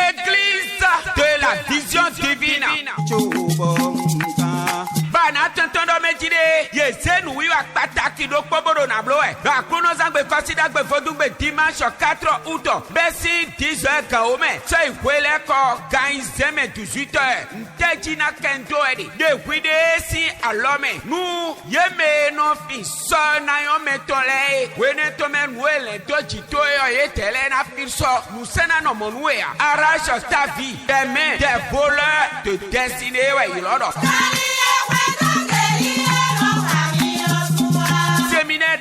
Église de la Vision Divine. Bana tontondo medide yese nu wiwa pataki do poboro na bloe ba kuno zangbe fasida gbe fodugbe dimanche 4 août besi 10h kaome se ikwele ko gain zeme 18h nteji na kendo edi de wide si alome nu yeme no fi so na yo metole wene to men wele to jito yo yetele na fi so nu sena no monwe arrache ta vie des mains des voleurs de destinée ouais ilodo. Séminaire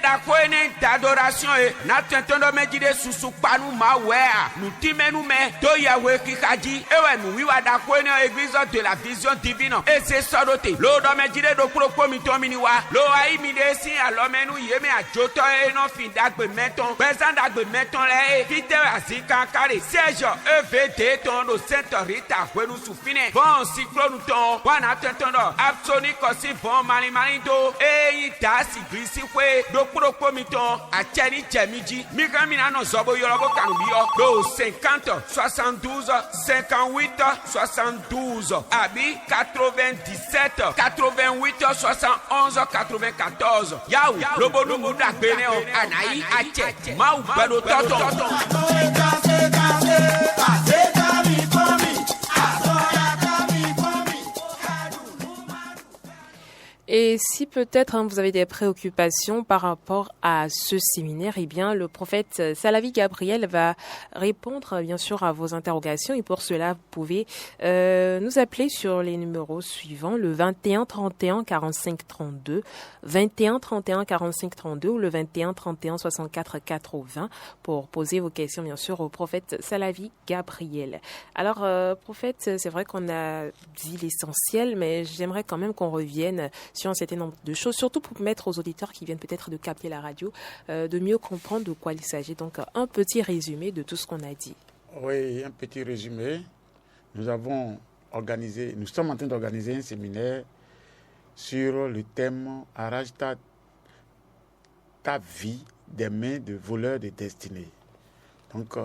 d'adoration et n'attendons me dire sous panou ma wea nous timenu me to Yahweh qui a dit ewe nous wiwa d'akoine église de la Vision Divine et c'est ça doté lo do me dire do propos mi to miniwa lo ai mi desi alome nu yeme a joto e no fin dagbe meton besan dagbe meton le vite asika kare Serge EVT ton do Sainte Rita kwenu sufine bon cyclone ton wana attendons Absonique aussi bon mali do e ita si grisi kwe do propos mi ton a cheni chemiji mi kamina no zobo yorobo kanubio do 50 72 58 72 abi 97 88 71 94 yaou lobo numu dagbene o anayi ache mau bedo toto. Et si peut-être vous avez des préoccupations par rapport à ce séminaire, eh bien le prophète Salavi Gabriel va répondre bien sûr à vos interrogations et pour cela vous pouvez nous appeler sur les numéros suivants, le 21 31 45 32, 21 31 45 32 ou le 21 31 64 80 pour poser vos questions bien sûr au prophète Salavi Gabriel. Alors prophète, c'est vrai qu'on a dit l'essentiel, mais j'aimerais quand même qu'on revienne sur un certain nombre de choses, surtout pour permettre aux auditeurs qui viennent peut-être de capter la radio de mieux comprendre de quoi il s'agit. Donc un petit résumé de tout ce qu'on a dit. Oui, un petit résumé. Nous sommes en train d'organiser un séminaire sur le thème « Arrache ta vie des mains de voleurs de destinée ». Donc,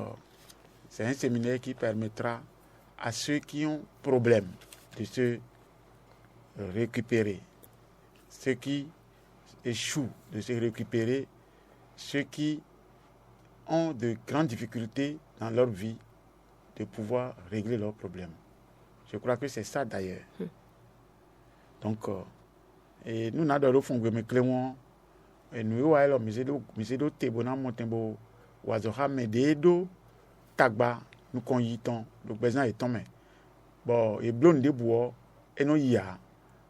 c'est un séminaire qui permettra à ceux qui ont problème de se récupérer, ceux qui échouent de se récupérer, ceux qui ont de grandes difficultés dans leur vie de pouvoir régler leurs problèmes. Je crois que c'est ça d'ailleurs. Donc, et nous n'avons pas fait de clément et nous avons mis des tébona montembo wazoha mededo tagba nous conyiton donc besoin est tombé. Bon, et blonde de bois et nous y a.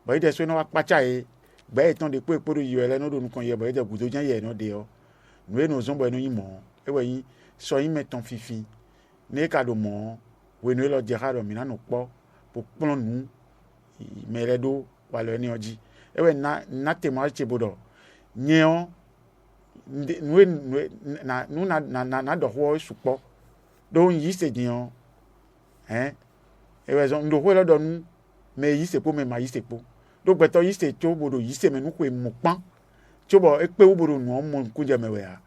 Bah il est sur nous à pachae. Bah étant de quoi pour y aller nous qu'on y a bah de goudo jan y no dehors. Nous nos zombo nous y mon. Et oui, so y met ton fifi. Ne cadeau mon. Oui nous le dira do mina no po pour prendre nous. Mais les dos wala ni oji. Et oui na témoignage chebodo. Nyeon nous na do ho supo. Donc yi se dion. Hein? Et ouais on do ho lo do nous. Mais yi se po mais ma yi se po. Donc beto yi se cho bodo yi se me nous ko mo pan. Cho bo e pe bodo nu mo ku je me we a.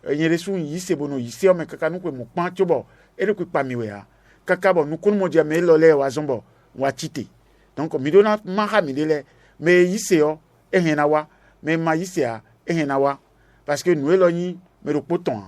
Enyere su yi se bono yi se o me kaka nu ko mo pan cho bo e de ku pa mi we a. Kaka bo nu kun mo je me lo le wa zombo wa chite. Donc mi do na ma ha mi le mais yi se o e hen na wa mais ma yi se a e hen na wa parce que nous lo yin me ro poton.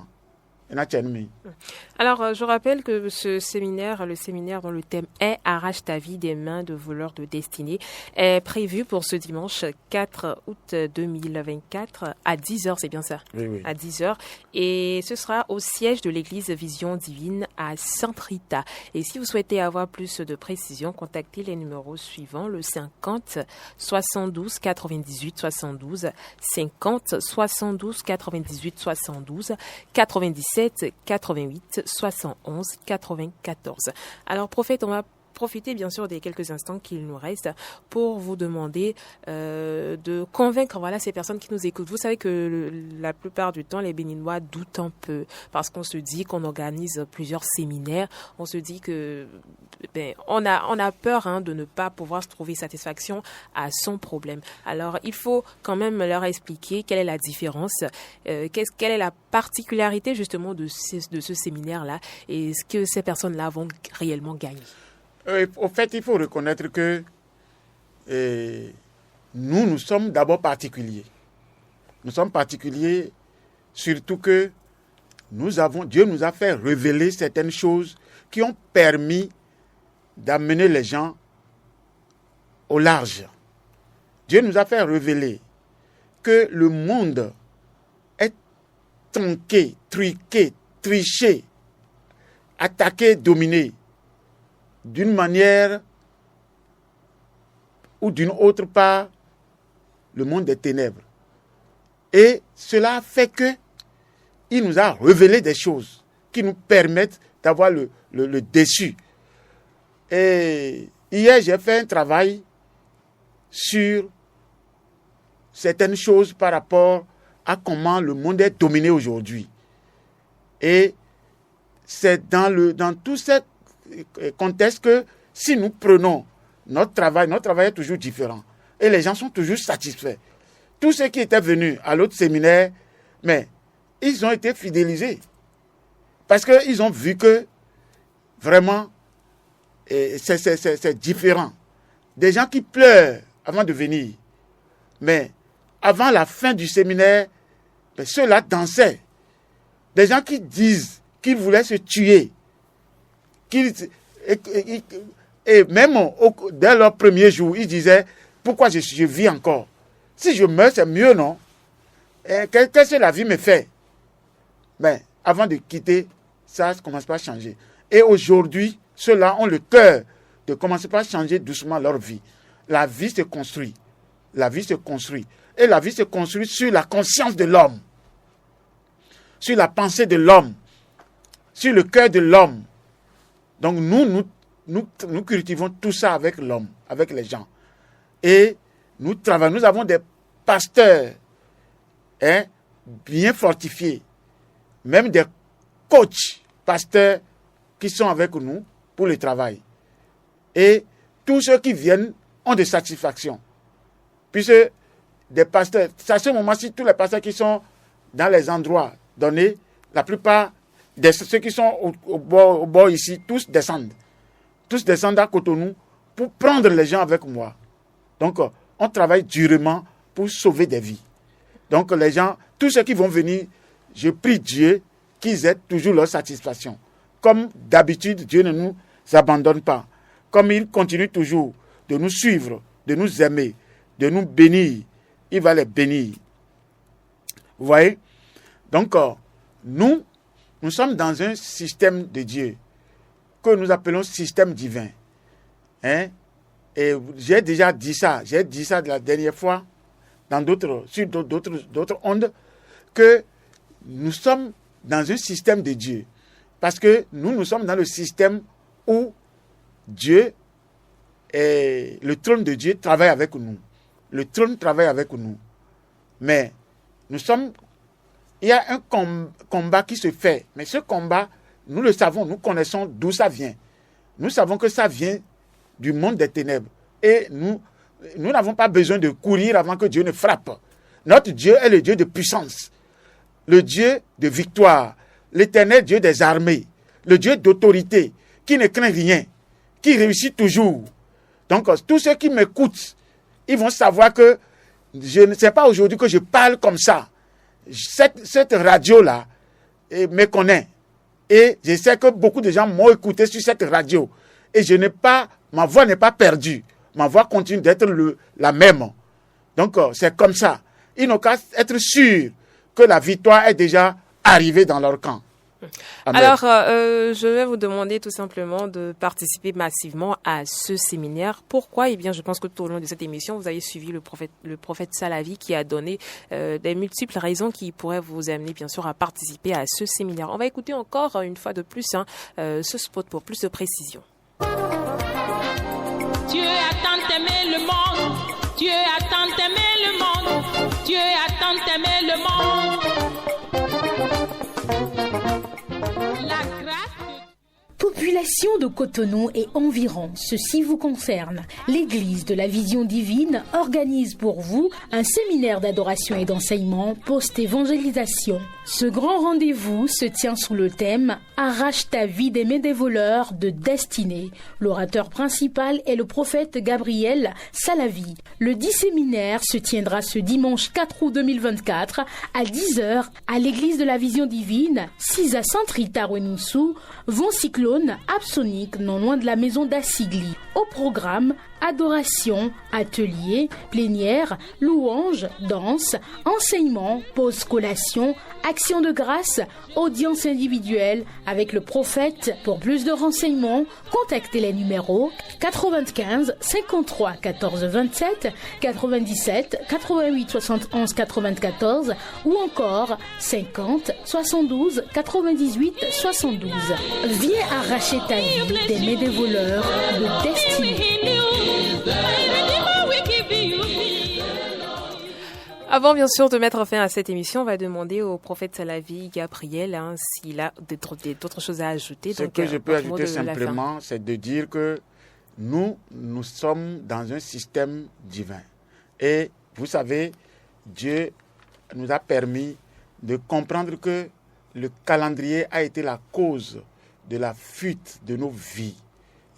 Alors, je rappelle que ce séminaire, le séminaire dont le thème est « Arrache ta vie des mains de voleurs de destinée » est prévu pour ce dimanche 4 août 2024 à 10h, c'est bien ça? Oui. À 10h. Et ce sera au siège de l'église Vision Divine à Saint-Rita. Et si vous souhaitez avoir plus de précisions, contactez les numéros suivants, le 50 72 98 72, 50 72 98 72, 97 88 71 94. Alors prophète, on va profiter bien sûr des quelques instants qu'il nous reste pour vous demander de convaincre ces personnes qui nous écoutent. Vous savez que la plupart du temps les Béninois doutent un peu parce qu'on se dit qu'on organise plusieurs séminaires, on se dit que on a peur de ne pas pouvoir se trouver satisfaction à son problème. Alors il faut quand même leur expliquer quelle est la différence, quelle est la particularité justement de ce séminaire-là et ce que ces personnes-là vont réellement gagner. Au fait, il faut reconnaître que nous sommes d'abord particuliers. Nous sommes particuliers, surtout que Dieu nous a fait révéler certaines choses qui ont permis d'amener les gens au large. Dieu nous a fait révéler que le monde est tronqué, truqué, triché, attaqué, dominé d'une manière ou d'une autre part, le monde des ténèbres. Et cela fait que il nous a révélé des choses qui nous permettent d'avoir le dessus. Et hier, j'ai fait un travail sur certaines choses par rapport à comment le monde est dominé aujourd'hui. Et c'est dans tout ce contexte que si nous prenons notre travail est toujours différent. Et les gens sont toujours satisfaits. Tous ceux qui étaient venus à l'autre séminaire, mais ils ont été fidélisés. Parce qu'ils ont vu que vraiment, c'est différent. Des gens qui pleurent avant de venir. Mais avant la fin du séminaire, ceux-là dansaient. Des gens qui disent qu'ils voulaient se tuer. Et même dès leur premier jour, ils disaient, pourquoi je vis encore? Si je meurs, c'est mieux, non? Qu'est-ce que la vie me fait? Mais avant de quitter, ça ne commence pas à changer. Et aujourd'hui, ceux-là ont le cœur de commencer par changer doucement leur vie. La vie se construit. La vie se construit. Et la vie se construit sur la conscience de l'homme, sur la pensée de l'homme, sur le cœur de l'homme. Donc nous cultivons tout ça avec l'homme, avec les gens. Et nous travaillons. Nous avons des pasteurs bien fortifiés, même des coachs, pasteurs qui sont avec nous pour le travail. Et tous ceux qui viennent ont des satisfactions. Puisque des pasteurs, à ce moment-ci, tous les pasteurs qui sont dans les endroits donnés, la plupart de ceux qui sont au bord ici, tous descendent. Tous descendent à Cotonou pour prendre les gens avec moi. Donc, on travaille durement pour sauver des vies. Donc, les gens, tous ceux qui vont venir, je prie Dieu qu'ils aient toujours leur satisfaction. Comme d'habitude, Dieu ne nous abandonne pas. Comme il continue toujours de nous suivre, de nous aimer, de nous bénir, il va les bénir. Vous voyez? Donc, nous sommes dans un système de Dieu que nous appelons système divin. Et j'ai déjà dit ça. J'ai dit ça la dernière fois sur d'autres ondes, que nous sommes dans un système de Dieu. Parce que nous sommes dans le système où Dieu et le trône de Dieu travaille avec nous. Le trône travaille avec nous. Mais il y a un combat qui se fait. Mais ce combat, nous le savons, nous connaissons d'où ça vient. Nous savons que ça vient du monde des ténèbres. Et nous n'avons pas besoin de courir avant que Dieu ne frappe. Notre Dieu est le Dieu de puissance, le Dieu de victoire, l'éternel Dieu des armées, le Dieu d'autorité, qui ne craint rien, qui réussit toujours. Donc, tous ceux qui m'écoutent, ils vont savoir que je ne sais pas aujourd'hui que je parle comme ça. Cette radio-là me connaît. Et je sais que beaucoup de gens m'ont écouté sur cette radio. Et ma voix n'est pas perdue. Ma voix continue d'être la même. Donc, c'est comme ça. Ils n'ont qu'à être sûrs que la victoire est déjà arrivée dans leur camp. Amen. Alors, je vais vous demander tout simplement de participer massivement à ce séminaire. Pourquoi? Eh bien, je pense que tout au long de cette émission, vous avez suivi le prophète Salavi qui a donné des multiples raisons qui pourraient vous amener, bien sûr, à participer à ce séminaire. On va écouter encore une fois de plus ce spot pour plus de précision. Dieu a tant aimé le monde, Dieu a tant aimé le monde, Dieu a tant aimé le monde. Population de Cotonou et environ, ceci vous concerne. L'Église de la Vision Divine organise pour vous un séminaire d'adoration et d'enseignement post-évangélisation. Ce grand rendez-vous se tient sous le thème « Arrache ta vie des mains des voleurs de destinée ». L'orateur principal est le prophète Gabriel Salavi. Le dit séminaire se tiendra ce dimanche 4 août 2024 à 10h à l'Église de la Vision Divine, 6 à Saint-Rita Renoussou, Vent Cyclone, Absonique, non loin de la maison d'Assigli. Au programme, adoration, atelier, plénière, louange, danse, enseignement, pause collation, action de grâce, audience individuelle avec le prophète. Pour plus de renseignements, contactez les numéros 95 53 14 27, 97 88 71 94 ou encore 50 72 98 72. Viens arracher ta vie des mains des voleurs de destinée. Avant, bien sûr, de mettre fin à cette émission, on va demander au prophète Salavi Gabriel s'il a d'autres choses à ajouter. Ce que je peux ajouter simplement, c'est de dire que nous sommes dans un système divin. Et vous savez, Dieu nous a permis de comprendre que le calendrier a été la cause de la fuite de nos vies.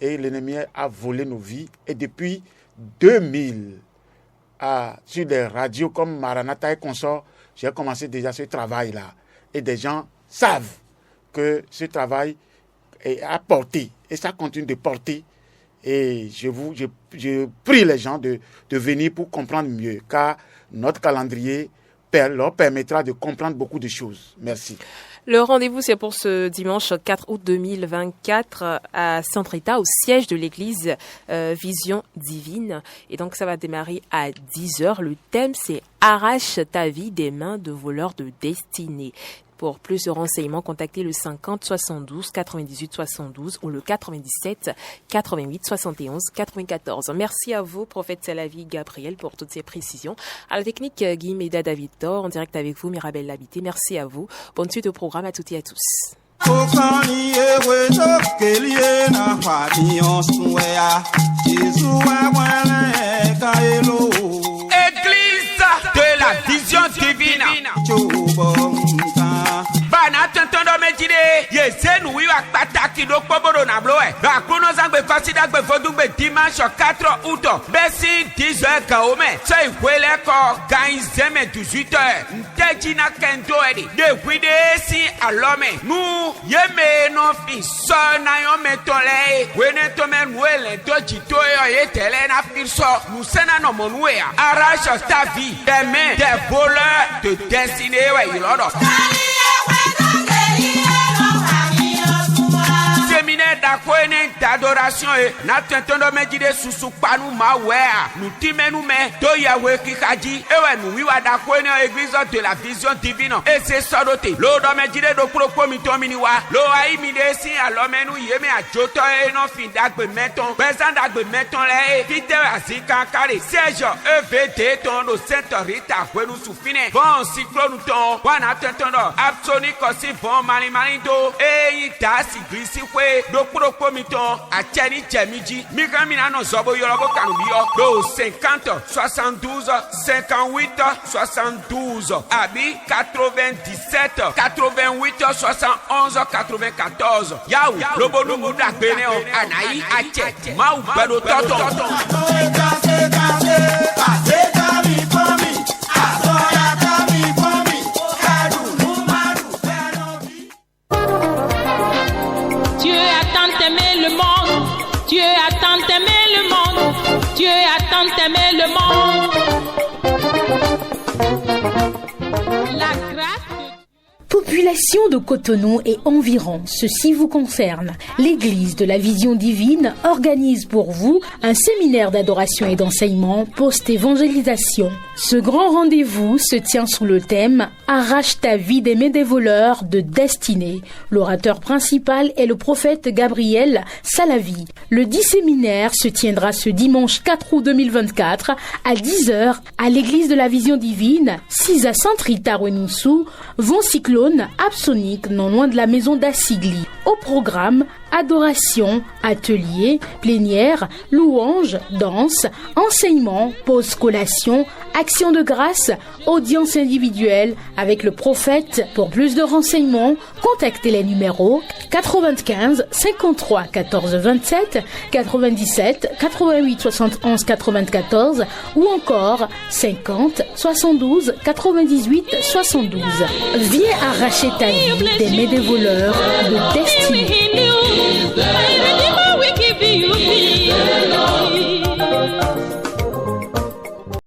Et l'ennemi a volé nos vies. Et depuis 2000, sur des radios comme Maranatha et consorts, j'ai commencé déjà ce travail-là. Et des gens savent que ce travail a porté. Et ça continue de porter. Et je prie les gens de venir pour comprendre mieux, car notre calendrier leur permettra de comprendre beaucoup de choses. Merci. Le rendez-vous, c'est pour ce dimanche 4 août 2024 à Centre-État, au siège de l'église Vision Divine. Et donc, ça va démarrer à 10h. Le thème, c'est « Arrache ta vie des mains de voleurs de destinée ». Pour plus de renseignements, contactez le 50 72 98 72 ou le 97 88 71 94. Merci à vous, prophète Salavi Gabriel, pour toutes ces précisions. À la technique, Guy Medada Victor, en direct avec vous, Mirabel Labité. Merci à vous. Bonne suite au programme à toutes et à tous. Église de la Vision Divine. Bana tontondo medire yesenu wiwa pataki do poboro na bloe ba kuno zangbe fasida gbe fodugbe dimanche 4 août besi 10h kaome sei kwele ko gain zeme 18h nteji na kendo edi de kwide si alome nu yeme no fi so na yo metole wene to men wele to jito yo yetele na firso nu sena no monwe arrache ta vie des mains des voleurs de destinée ouais ilodo séminaire d'akoene d'adoration et n'attendono medide susu panu mawea nous timenu me to yawe kikaji ewe nous wiwa d'akoene église de la Vision Divine et c'est sodote lo do medide do propos mitominiwa lo ai midesi alomenu yeme ajoto e no fin dagbe meton besan dagbe meton le kite azika kare siège EVD ton do Sainte Rita kwenu sufine bon cyclone ton wana attendono absolu kosi bon mali do e ita si grisi kwe do propos miton acheni chemiji mikamina no zobo yorobo kanubio do 50 72 58 72 abi 97 88 71 94 yaou lobo numu dagbene o anayi ache mau bedo toto Dieu a tant aimé le monde, Dieu a tant aimé le monde. La grâce de Population de Cotonou et environ, ceci vous concerne. L'église de la Vision Divine organise pour vous un séminaire d'adoration et d'enseignement post-évangélisation. Ce grand rendez-vous se tient sous le thème « Arrache ta vie des mains des voleurs de destinée ». L'orateur principal est le prophète Gabriel Salavi. Le dit séminaire se tiendra ce dimanche 4 août 2024 à 10h à l'église de la Vision Divine, 6 à Centre-État Renoussou, Von Cyclone, Absonique, non loin de la maison d'Assigli. Au programme, adoration, atelier, plénière, louange, danse, enseignement, pause collation, action de grâce, audience individuelle avec le prophète. Pour plus de renseignements, contactez les numéros 95 53 14 27, 97 88 71 94 ou encore 50 72 98 72. Viens arracher ta vie des mains des voleurs de destinée.